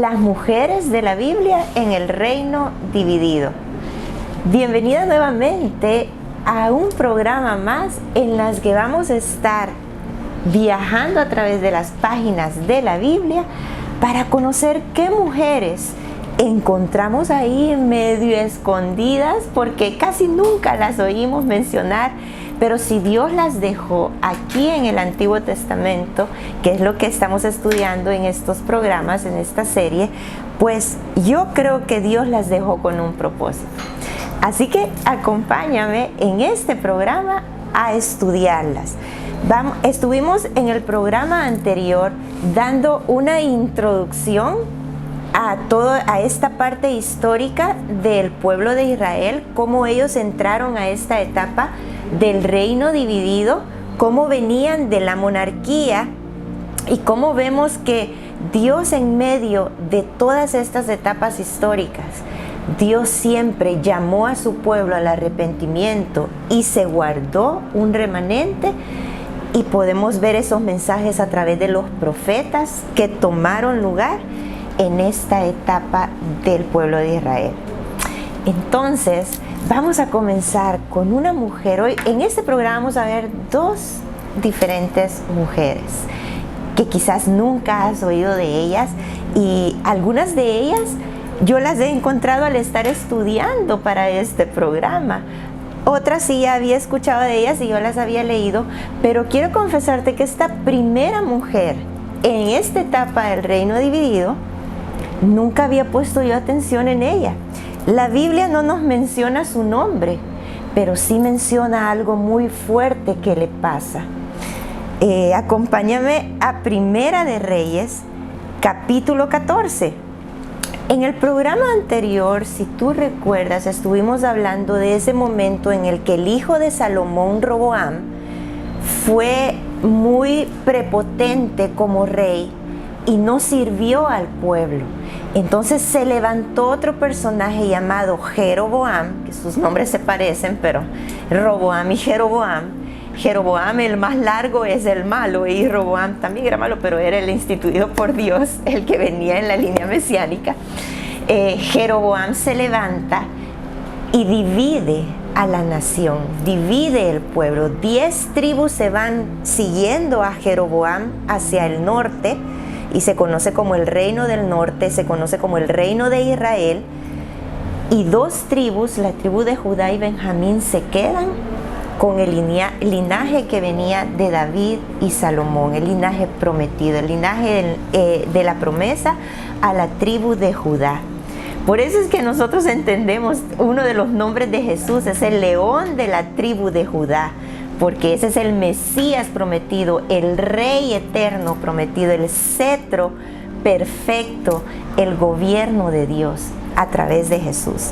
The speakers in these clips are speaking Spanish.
las mujeres de la Biblia en el reino dividido. Bienvenida nuevamente a un programa más en las que vamos a estar viajando a través de las páginas de la Biblia para conocer qué mujeres encontramos ahí medio escondidas, porque casi nunca las oímos mencionar, pero si Dios las dejó aquí en el Antiguo Testamento, que es lo que estamos estudiando en estos programas, en esta serie, pues yo creo que Dios las dejó con un propósito. Así que acompáñame en este programa a estudiarlas. Estuvimos en el programa anterior dando una introducción a esta parte histórica del pueblo de Israel, cómo ellos entraron a esta etapa del reino dividido, cómo venían de la monarquía y cómo vemos que Dios, en medio de todas estas etapas históricas, Dios siempre llamó a su pueblo al arrepentimiento y se guardó un remanente. Y podemos ver esos mensajes a través de los profetas que tomaron lugar en esta etapa del pueblo de Israel. Entonces, vamos a comenzar con una mujer. Hoy en este programa vamos a ver dos diferentes mujeres que quizás nunca has oído de ellas, y algunas de ellas yo las he encontrado al estar estudiando para este programa. Otras sí ya había escuchado de ellas y yo las había leído, pero quiero confesarte que esta primera mujer en esta etapa del reino dividido, nunca había puesto yo atención en ella. La Biblia no nos menciona su nombre, pero sí menciona algo muy fuerte que le pasa. Acompáñame a Primera de Reyes, capítulo 14. En el programa anterior, si tú recuerdas, estuvimos hablando de ese momento en el que el hijo de Salomón, Roboam, fue muy prepotente como rey y no sirvió al pueblo. Entonces se levantó otro personaje llamado Jeroboam, que sus nombres se parecen, pero Roboam y Jeroboam. Jeroboam, el más largo, es el malo, y Roboam también era malo, pero era el instituido por Dios, el que venía en la línea mesiánica. Jeroboam se levanta y divide a la nación, divide el pueblo. 10 tribus se van siguiendo a Jeroboam hacia el norte, y se conoce como el reino del norte, se conoce como el reino de Israel, y 2 tribus, la tribu de Judá y Benjamín, se quedan con el linaje que venía de David y Salomón, el linaje prometido, el linaje de la promesa a la tribu de Judá. Por eso es que nosotros entendemos uno de los nombres de Jesús, es el león de la tribu de Judá, porque ese es el Mesías prometido, el Rey eterno prometido, el cetro perfecto, el gobierno de Dios a través de Jesús.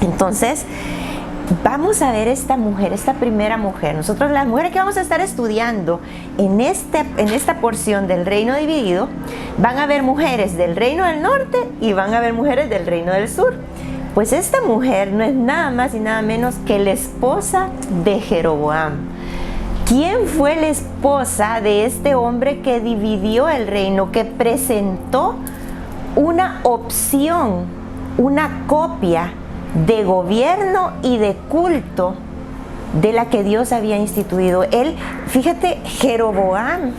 Entonces, vamos a ver esta mujer, esta primera mujer. Nosotros, las mujeres que vamos a estar estudiando en esta porción del reino dividido, van a haber mujeres del reino del norte y van a haber mujeres del reino del sur. Pues esta mujer no es nada más y nada menos que la esposa de Jeroboam. ¿Quién fue la esposa de este hombre que dividió el reino, que presentó una opción, una copia de gobierno y de culto de la que Dios había instituido? Fíjate, Jeroboam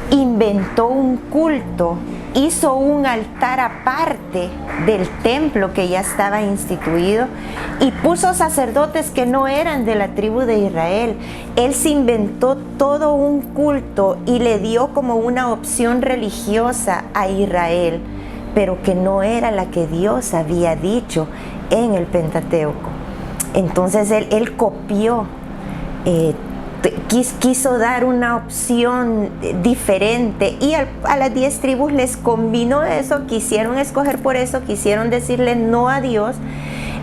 inventó un culto, hizo un altar aparte del templo que ya estaba instituido y puso sacerdotes que no eran de la tribu de Israel. Él se inventó todo un culto y le dio como una opción religiosa a Israel, pero que no era la que Dios había dicho en el Pentateuco. Entonces él copió, quiso dar una opción diferente, y a las 10 tribus les convino eso, quisieron escoger por eso, quisieron decirle no a Dios.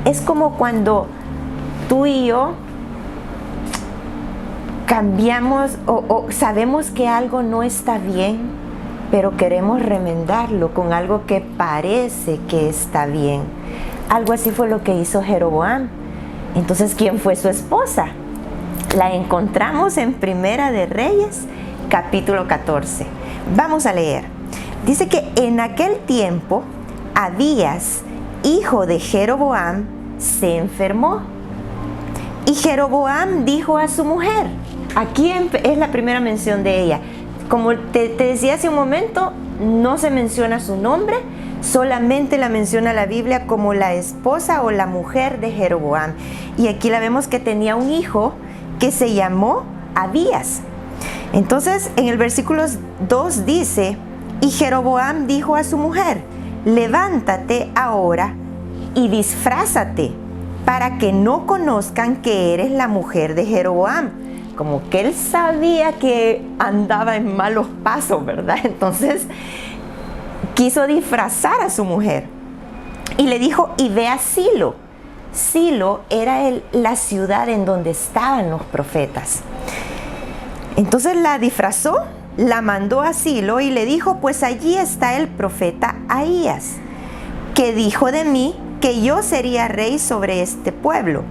Es como cuando tú y yo cambiamos o sabemos que algo no está bien, pero queremos remendarlo con algo que parece que está bien. Algo así fue lo que hizo Jeroboam. Entonces, ¿quién fue su esposa? La encontramos en Primera de Reyes, capítulo 14. Vamos a leer. Dice que en aquel tiempo Abías, hijo de Jeroboam, se enfermó. Y Jeroboam dijo a su mujer, aquí es la primera mención de ella. Como te decía hace un momento, no se menciona su nombre, solamente la menciona la Biblia como la esposa o la mujer de Jeroboam. Y aquí la vemos que tenía un hijo que se llamó Abías. Entonces, en el versículo 2 dice, y Jeroboam dijo a su mujer, levántate ahora y disfrázate para que no conozcan que eres la mujer de Jeroboam. Como que él sabía que andaba en malos pasos, ¿verdad? Entonces quiso disfrazar a su mujer y le dijo, y ve a Silo. Silo era la ciudad en donde estaban los profetas. Entonces la disfrazó, la mandó a Silo y le dijo, pues allí está el profeta Ahías, que dijo de mí que yo sería rey sobre este pueblo.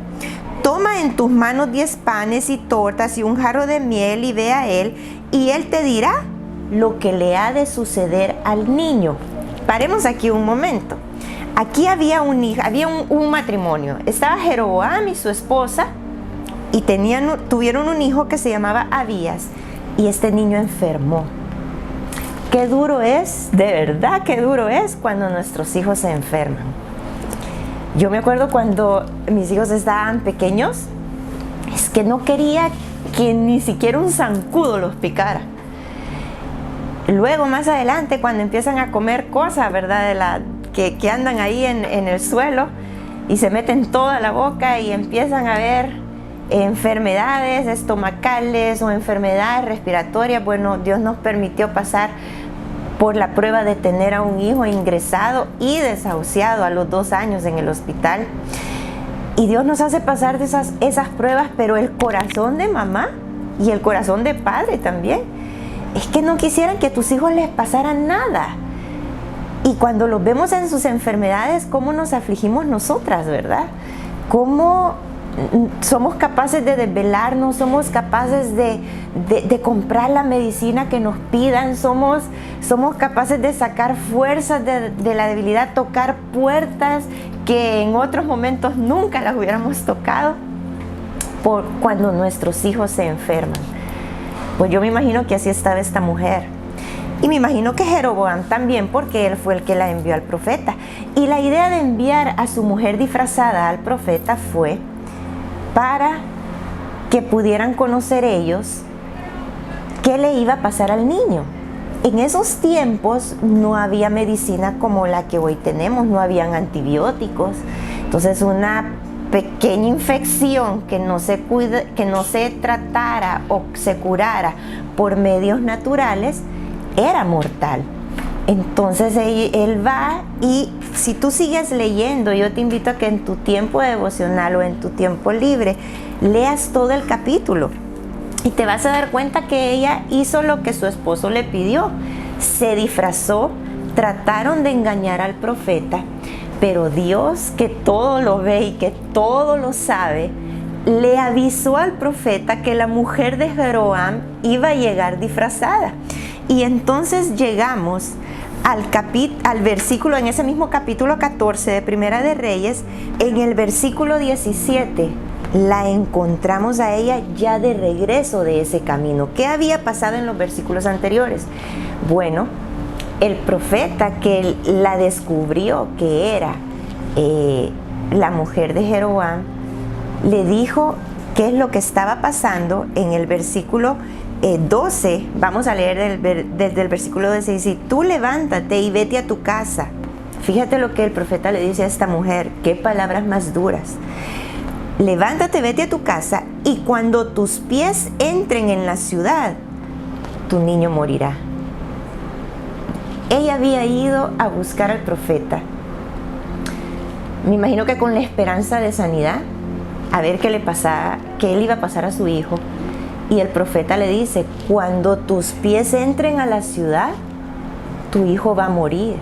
Toma en tus manos 10 panes y tortas y un jarro de miel y ve a él, y él te dirá lo que le ha de suceder al niño. Paremos aquí un momento. Aquí había un matrimonio. Estaba Jeroboam y su esposa, y tuvieron un hijo que se llamaba Abías, y este niño enfermó. Qué duro es, de verdad qué duro es cuando nuestros hijos se enferman. Yo me acuerdo cuando mis hijos estaban pequeños, es que no quería que ni siquiera un zancudo los picara. Luego más adelante, cuando empiezan a comer cosas, ¿verdad? Que andan ahí en el suelo y se meten toda la boca y empiezan a ver enfermedades estomacales o enfermedades respiratorias. Bueno, Dios nos permitió pasar por la prueba de tener a un hijo ingresado y desahuciado a los 2 años en el hospital. Y Dios nos hace pasar de esas pruebas, pero el corazón de mamá y el corazón de padre también es que no quisieran que a tus hijos les pasara nada. Y cuando los vemos en sus enfermedades, ¿cómo nos afligimos nosotras, verdad? ¿Cómo somos capaces de desvelarnos? Somos capaces de comprar la medicina que nos pidan. Somos capaces de sacar fuerzas de la debilidad, tocar puertas que en otros momentos nunca las hubiéramos tocado por cuando nuestros hijos se enferman. Pues yo me imagino que así estaba esta mujer. Y me imagino que Jeroboam también, porque él fue el que la envió al profeta. Y la idea de enviar a su mujer disfrazada al profeta fue para que pudieran conocer ellos qué le iba a pasar al niño. En esos tiempos no había medicina como la que hoy tenemos, no habían antibióticos. Entonces una pequeña infección que no se tratara o se curara por medios naturales era mortal. Entonces él va, y si tú sigues leyendo, yo te invito a que en tu tiempo devocional o en tu tiempo libre leas todo el capítulo y te vas a dar cuenta que ella hizo lo que su esposo le pidió. Se disfrazó, trataron de engañar al profeta, pero Dios, que todo lo ve y que todo lo sabe, le avisó al profeta que la mujer de Jeroboam iba a llegar disfrazada. Y entonces llegamos al versículo, en ese mismo capítulo 14 de Primera de Reyes, en el versículo 17, la encontramos a ella ya de regreso de ese camino. ¿Qué había pasado en los versículos anteriores? Bueno, el profeta que la descubrió que era la mujer de Jeroboam, le dijo qué es lo que estaba pasando en el versículo 12, vamos a leer desde el versículo 12, dice, tú levántate y vete a tu casa. Fíjate lo que el profeta le dice a esta mujer, qué palabras más duras. Levántate, vete a tu casa, y cuando tus pies entren en la ciudad, tu niño morirá. Ella había ido a buscar al profeta, me imagino que con la esperanza de sanidad, a ver qué le pasaba, qué le iba a pasar a su hijo. Y el profeta le dice, cuando tus pies entren a la ciudad, tu hijo va a morir.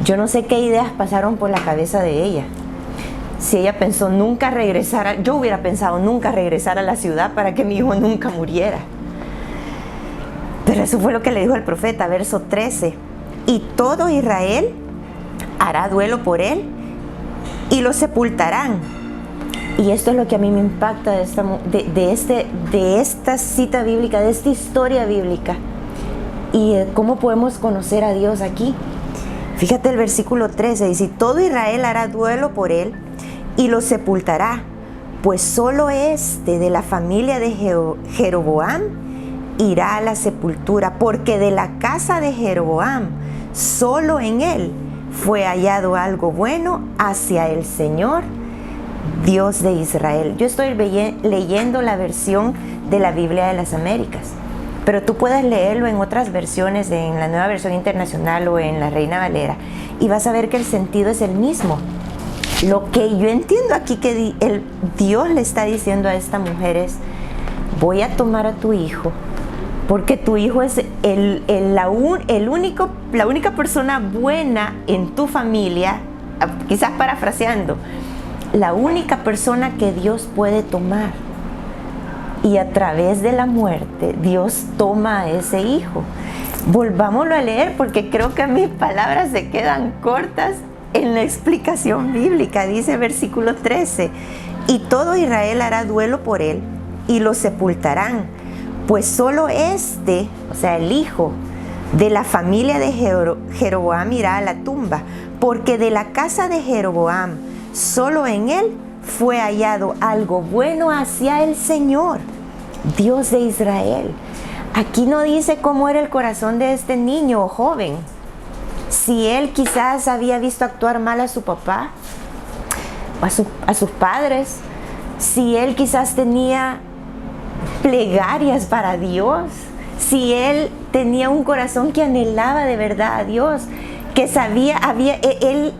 Yo no sé qué ideas pasaron por la cabeza de ella. Si ella pensó nunca regresar, yo hubiera pensado nunca regresar a la ciudad para que mi hijo nunca muriera. Pero eso fue lo que le dijo el profeta, verso 13. y todo Israel hará duelo por él y lo sepultarán. Y esto es lo que a mí me impacta de esta cita bíblica, de esta historia bíblica. Y cómo podemos conocer a Dios aquí. Fíjate el versículo 13, dice: todo Israel hará duelo por él y lo sepultará, pues solo de la familia de Jeroboam irá a la sepultura, porque de la casa de Jeroboam, solo en él fue hallado algo bueno hacia el Señor, Dios de Israel. Yo estoy leyendo la versión de la Biblia de las Américas, pero tú puedes leerlo en otras versiones, en la Nueva Versión Internacional o en la Reina Valera, y vas a ver que el sentido es el mismo. Lo que yo entiendo aquí que Dios le está diciendo a esta mujer es: voy a tomar a tu hijo, porque tu hijo es la única persona buena en tu familia, quizás parafraseando, la única persona que Dios puede tomar. Y a través de la muerte, Dios toma a ese hijo. Volvámoslo a leer, porque creo que mis palabras se quedan cortas en la explicación bíblica. Dice versículo 13: y todo Israel hará duelo por él y lo sepultarán, pues solo o sea, el hijo de la familia de Jeroboam irá a la tumba, porque de la casa de Jeroboam, solo en él fue hallado algo bueno hacia el Señor, Dios de Israel. Aquí no dice cómo era el corazón de este niño o joven. Si él quizás había visto actuar mal a su papá, o a sus padres, si él quizás tenía plegarias para Dios, si él tenía un corazón que anhelaba de verdad a Dios, que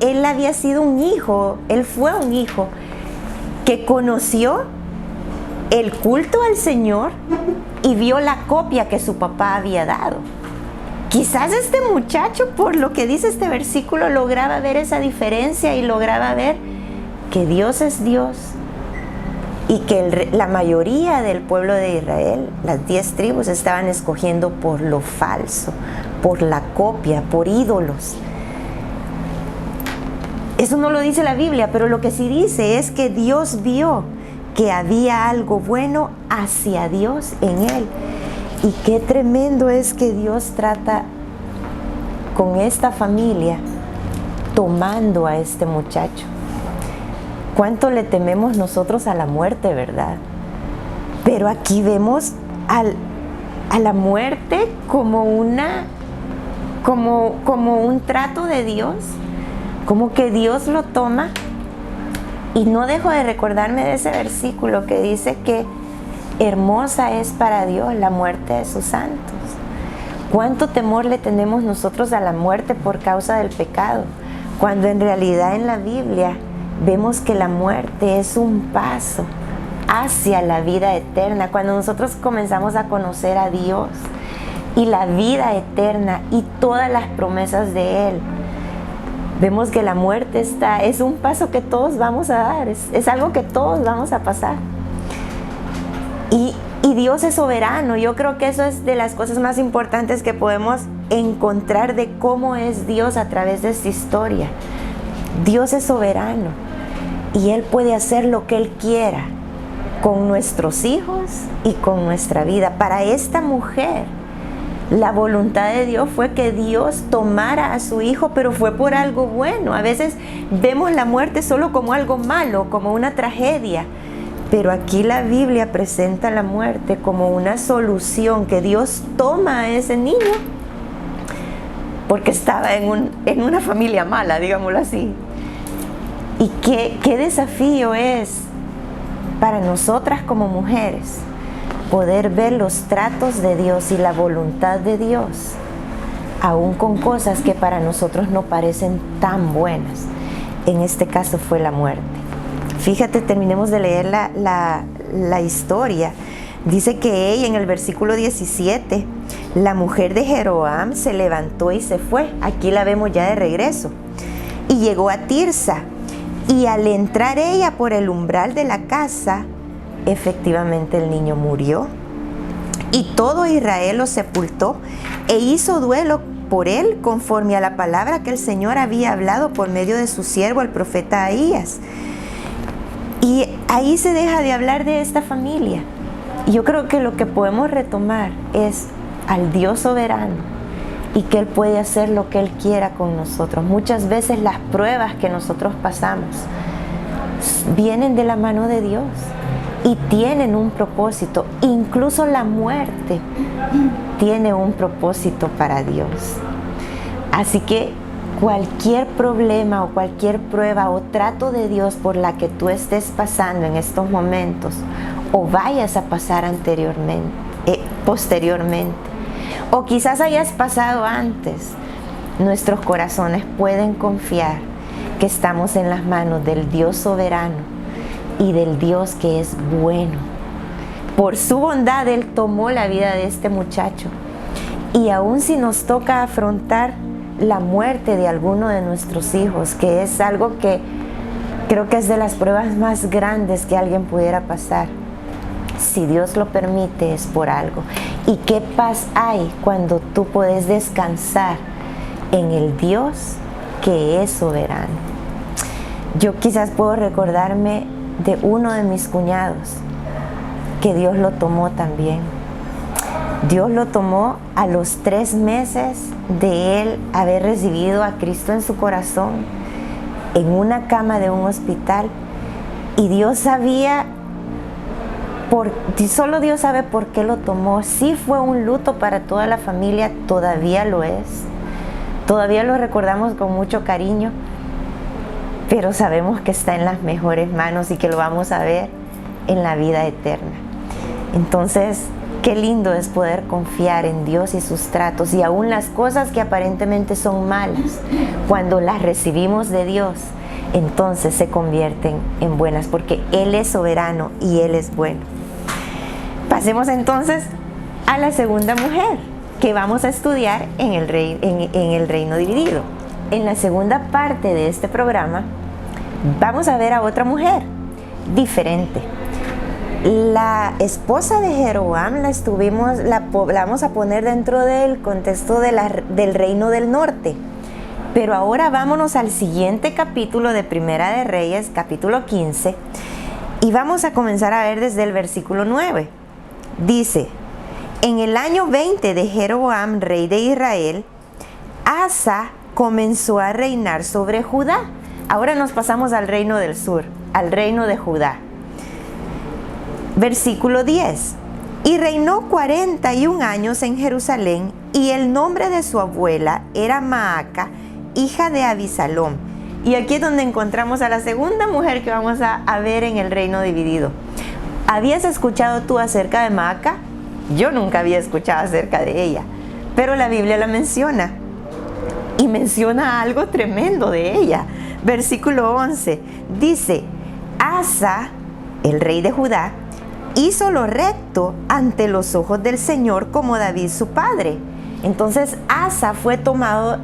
él había sido un hijo, él fue un hijo que conoció el culto al Señor y vio la copia que su papá había dado. Quizás este muchacho, por lo que dice este versículo, lograba ver esa diferencia y lograba ver que Dios es Dios y que la mayoría del pueblo de Israel, las 10 tribus, estaban escogiendo por lo falso, por la copia, por ídolos. Eso no lo dice la Biblia, pero lo que sí dice es que Dios vio que había algo bueno hacia Dios en él. Y qué tremendo es que Dios trata con esta familia tomando a este muchacho. ¿Cuánto le tememos nosotros a la muerte, verdad? Pero aquí vemos a la muerte como un trato de Dios, como que Dios lo toma. Y no dejo de recordarme de ese versículo que dice que hermosa es para Dios la muerte de sus santos. ¿Cuánto temor le tenemos nosotros a la muerte por causa del pecado? Cuando en realidad en la Biblia vemos que la muerte es un paso hacia la vida eterna. Cuando nosotros comenzamos a conocer a Dios y la vida eterna y todas las promesas de Él, vemos que la muerte es un paso que todos vamos a dar, es algo que todos vamos a pasar. Y Dios es soberano. Yo creo que eso es de las cosas más importantes que podemos encontrar de cómo es Dios a través de esta historia. Dios es soberano y Él puede hacer lo que Él quiera con nuestros hijos y con nuestra vida. Para esta mujer, la voluntad de Dios fue que Dios tomara a su hijo, pero fue por algo bueno. A veces vemos la muerte solo como algo malo, como una tragedia. Pero aquí la Biblia presenta la muerte como una solución, que Dios toma a ese niño porque estaba en una familia mala, digámoslo así. Y qué desafío es para nosotras como mujeres poder ver los tratos de Dios y la voluntad de Dios, aún con cosas que para nosotros no parecen tan buenas. En este caso fue la muerte. Fíjate, terminemos de leer la historia. Dice que ella, en el versículo 17, la mujer de Jeroboam se levantó y se fue. Aquí la vemos ya de regreso. Y llegó a Tirsa. Y al entrar ella por el umbral de la casa, efectivamente el niño murió. Y todo Israel lo sepultó e hizo duelo por él conforme a la palabra que el Señor había hablado por medio de su siervo, el profeta Ahías. Y ahí se deja de hablar de esta familia. Y yo creo que lo que podemos retomar es al Dios soberano y que Él puede hacer lo que Él quiera con nosotros. Muchas veces las pruebas que nosotros pasamos vienen de la mano de Dios y tienen un propósito. Incluso la muerte tiene un propósito para Dios. Así que cualquier problema o cualquier prueba o trato de Dios por la que tú estés pasando en estos momentos o vayas a pasar posteriormente, o quizás hayas pasado antes, nuestros corazones pueden confiar que estamos en las manos del Dios soberano y del Dios que es bueno. Por su bondad Él tomó la vida de este muchacho, y aun si nos toca afrontar la muerte de alguno de nuestros hijos, que es algo que creo que es de las pruebas más grandes que alguien pudiera pasar, si Dios lo permite es por algo. Y qué paz hay cuando tú puedes descansar en el Dios que es soberano. Yo quizás puedo recordarme de uno de mis cuñados que Dios lo tomó también. Dios lo tomó a los 3 meses de él haber recibido a Cristo en su corazón, en una cama de un hospital. Y Dios sabía, solo Dios sabe por qué lo tomó. Sí fue un luto para toda la familia, todavía lo es. Todavía lo recordamos con mucho cariño, pero sabemos que está en las mejores manos y que lo vamos a ver en la vida eterna. Entonces, qué lindo es poder confiar en Dios y sus tratos, y aún las cosas que aparentemente son malas, cuando las recibimos de Dios, entonces se convierten en buenas, porque Él es soberano y Él es bueno. Pasemos entonces a la segunda mujer que vamos a estudiar en el reino dividido. En la segunda parte de este programa vamos a ver a otra mujer diferente. La esposa de Jeroboam la vamos a poner dentro del contexto del reino del norte. Pero ahora vámonos al siguiente capítulo de Primera de Reyes, capítulo 15, y vamos a comenzar a ver desde el versículo 9. Dice: en el año 20 de Jeroboam, rey de Israel, Asa comenzó a reinar sobre Judá. Ahora nos pasamos al reino del sur, al reino de Judá. Versículo 10. Y reinó 41 años en Jerusalén, y el nombre de su abuela era Maaca, hija de Abisalom. Y aquí es donde encontramos a la segunda mujer que vamos a ver en el reino dividido. ¿Habías escuchado tú acerca de Maaca? Yo nunca había escuchado acerca de ella, pero la Biblia la menciona, y menciona algo tremendo de ella. Versículo 11 dice: Asa, el rey de Judá, hizo lo recto ante los ojos del Señor, como David su padre. Entonces Asa fue tomado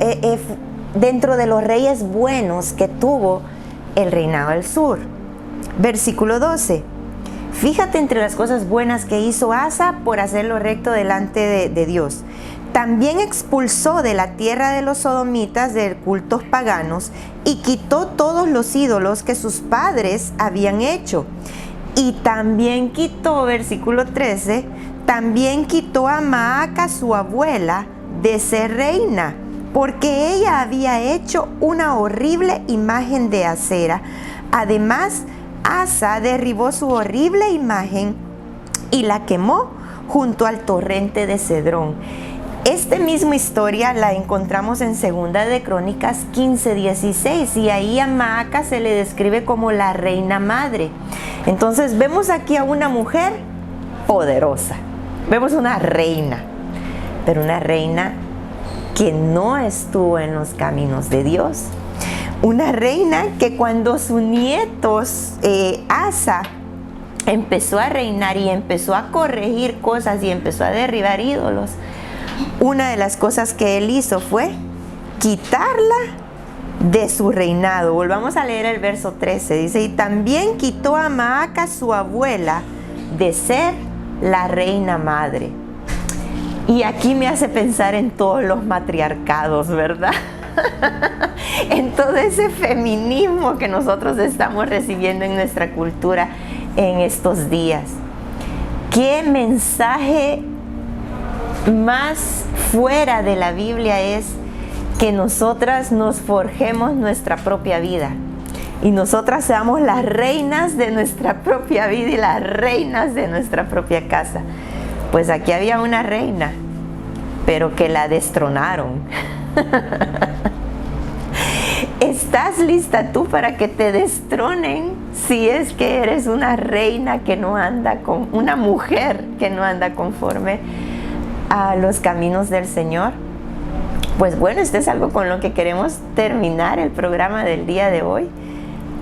dentro de los reyes buenos que tuvo el reinado del sur. Versículo 12. Fíjate entre las cosas buenas que hizo Asa por hacer lo recto delante de Dios. También expulsó de la tierra de los sodomitas de cultos paganos y quitó todos los ídolos que sus padres habían hecho. Y también quitó, versículo 13, también quitó a Maaca, su abuela, de ser reina, porque ella había hecho una horrible imagen de acera. Además, Asa derribó su horrible imagen y la quemó junto al torrente de Cedrón. Esta misma historia la encontramos en Segunda de Crónicas 15:16, y ahí a Maaca se le describe como la reina madre. Entonces vemos aquí a una mujer poderosa, vemos una reina, pero una reina que no estuvo en los caminos de Dios. Una reina que cuando su nieto Asa empezó a reinar y empezó a corregir cosas y empezó a derribar ídolos, una de las cosas que él hizo fue quitarla de su reinado. Volvamos a leer el verso 13. Dice: y también quitó a Maaca, su abuela, de ser la reina madre. Y aquí me hace pensar en todos los matriarcados, ¿verdad? En todo ese feminismo que nosotros estamos recibiendo en nuestra cultura en estos días. ¿Qué mensaje más fuera de la Biblia es que nosotras nos forjemos nuestra propia vida y nosotras seamos las reinas de nuestra propia vida y las reinas de nuestra propia casa? Pues aquí había una reina, pero que la destronaron. ¿Estás lista tú para que te destronen si es que eres una reina que no anda con, una mujer que no anda conforme a los caminos del Señor? Pues bueno, esto es algo con lo que queremos terminar el programa del día de hoy,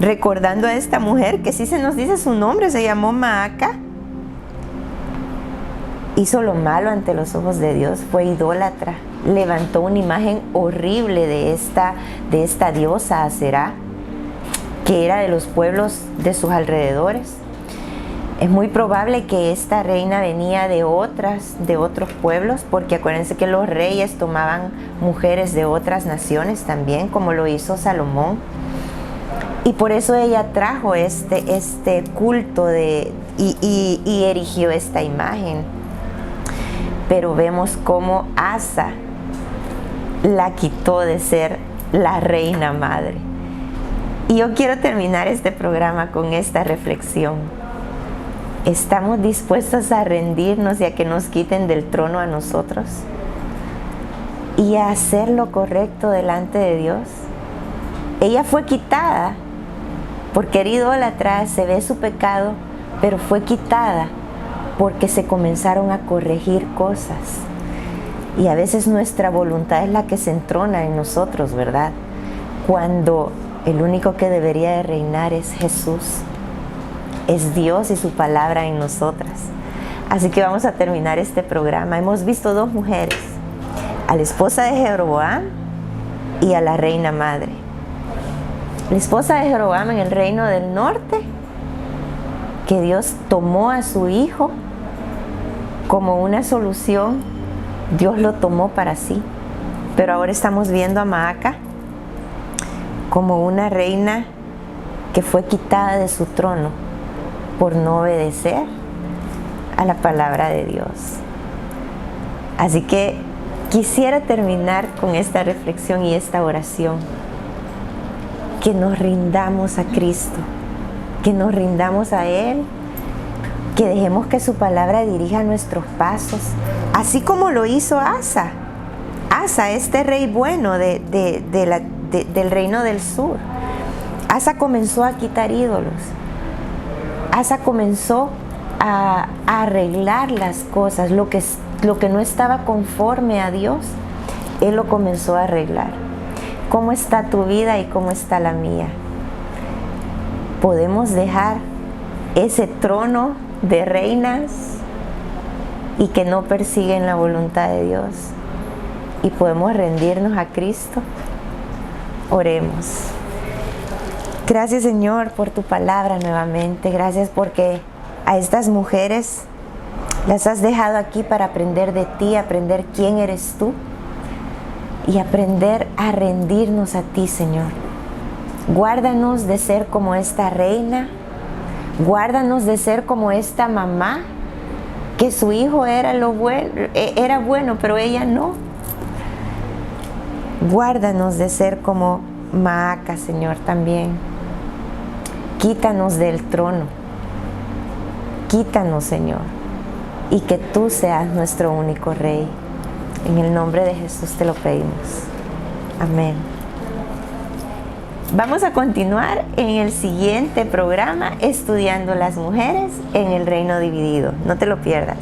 recordando a esta mujer que sí se nos dice su nombre, se llamó Maaca. Hizo lo malo ante los ojos de Dios, fue idólatra, levantó una imagen horrible de esta diosa Aserá, que era de los pueblos de sus alrededores. Es muy probable que esta reina venía de otros pueblos, porque acuérdense que los reyes tomaban mujeres de otras naciones también, como lo hizo Salomón. Y por eso ella trajo este culto y erigió esta imagen. Pero vemos cómo Asa la quitó de ser la reina madre. Y yo quiero terminar este programa con esta reflexión. ¿Estamos dispuestos a rendirnos y a que nos quiten del trono a nosotros? ¿Y a hacer lo correcto delante de Dios? Ella fue quitada porque era idólatra, se ve su pecado, pero fue quitada porque se comenzaron a corregir cosas. Y a veces nuestra voluntad es la que se entrona en nosotros, ¿verdad? Cuando el único que debería de reinar es Jesús. Es Dios y su palabra en nosotras. Así que vamos a terminar este programa. Hemos visto dos mujeres, a la esposa de Jeroboam y a la reina madre. La esposa de Jeroboam en el reino del norte, que Dios tomó a su hijo como una solución, Dios lo tomó para sí. Pero ahora estamos viendo a Maaca como una reina que fue quitada de su trono por no obedecer a la palabra de Dios. Así que quisiera terminar con esta reflexión y esta oración. Que nos rindamos a Cristo, que nos rindamos a Él, que dejemos que su palabra dirija nuestros pasos, así como lo hizo Asa. Asa, este rey bueno del reino del sur. Asa comenzó a quitar ídolos. Asa comenzó a arreglar las cosas, lo que no estaba conforme a Dios, Él lo comenzó a arreglar. ¿Cómo está tu vida y cómo está la mía? ¿Podemos dejar ese trono de reinas y que no persiguen la voluntad de Dios? ¿Y podemos rendirnos a Cristo? Oremos. Gracias, Señor, por tu palabra nuevamente. Gracias porque a estas mujeres las has dejado aquí para aprender de ti, aprender quién eres tú y aprender a rendirnos a ti, Señor. Guárdanos de ser como esta reina, guárdanos de ser como esta mamá, que su hijo era bueno, pero ella no. Guárdanos de ser como Maaca, Señor, también. Quítanos del trono, quítanos, Señor, y que tú seas nuestro único Rey. En el nombre de Jesús te lo pedimos. Amén. Vamos a continuar en el siguiente programa estudiando las mujeres en el reino dividido. No te lo pierdas.